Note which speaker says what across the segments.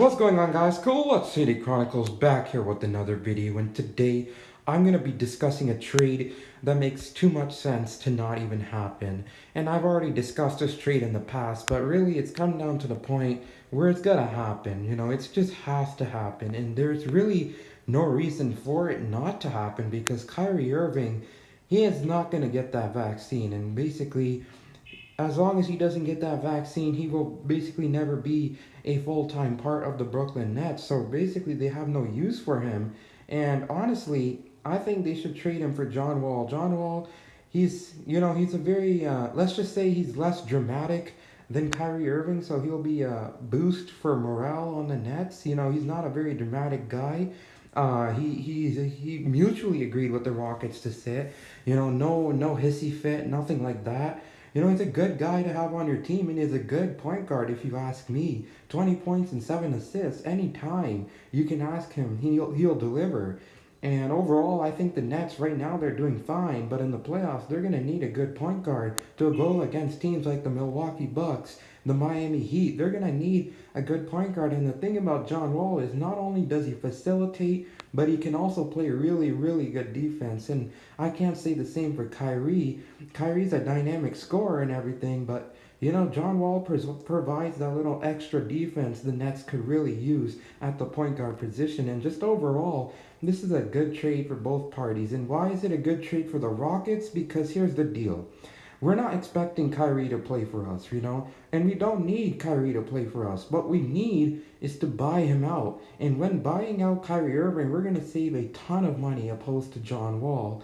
Speaker 1: What's going on, guys? Cool Let's City Chronicles back here with another video, and today I'm going to be discussing a trade that makes too much sense to not even happen. And I've already discussed this trade in the past, but really it's come down to the point where it's gonna happen. It just has to happen, and there's really no reason for it not to happen because Kyrie Irving, he is not going to get that vaccine, and basically as long as he doesn't get that vaccine, he will basically never be a full-time part of the Brooklyn Nets. So basically, they have no use for him. And honestly, I think they should trade him for John Wall. John Wall, he's a very, let's just say he's less dramatic than Kyrie Irving, so he'll be a boost for morale on the Nets. He's not a very dramatic guy. He mutually agreed with the Rockets to sit. No hissy fit, nothing like that. He's a good guy to have on your team, and he's a good point guard if you ask me. 20 points and 7 assists anytime. You can ask him, he'll deliver. And overall, I think the Nets right now they're doing fine, but in the playoffs they're going to need a good point guard to go against teams like the Milwaukee Bucks, the Miami Heat. They're going to need a good point guard. And the thing about John Wall is not only does he facilitate, but he can also play really, really good defense. And I can't say the same for Kyrie. Kyrie's a dynamic scorer and everything, but John Wall provides that little extra defense the Nets could really use at the point guard position. And just overall, this is a good trade for both parties. And why is it a good trade for the Rockets? Because here's the deal. We're not expecting Kyrie to play for us, and we don't need Kyrie to play for us. What we need is to buy him out. And when buying out Kyrie Irving, we're going to save a ton of money opposed to John Wall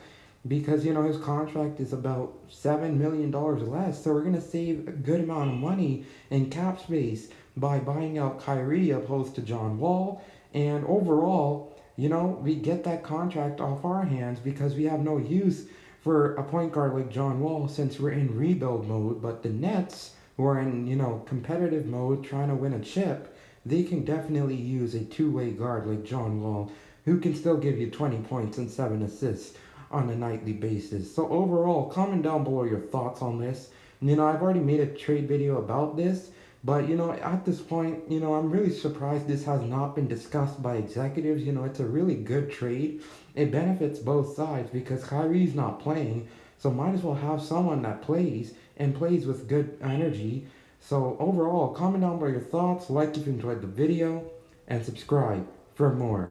Speaker 1: because, his contract is about $7 million less. So we're going to save a good amount of money in cap space by buying out Kyrie opposed to John Wall. And overall, we get that contract off our hands because we have no use for a point guard like John Wall since we're in rebuild mode. But the Nets, who are in, competitive mode trying to win a chip, they can definitely use a two-way guard like John Wall who can still give you 20 points and 7 assists on a nightly basis. So overall, comment down below your thoughts on this. I've already made a trade video about this, but at this point, I'm really surprised this has not been discussed by executives. It's a really good trade. It benefits both sides because Kyrie's not playing, so might as well have someone that plays and plays with good energy. So overall, comment down below your thoughts, like if you enjoyed the video, and subscribe for more.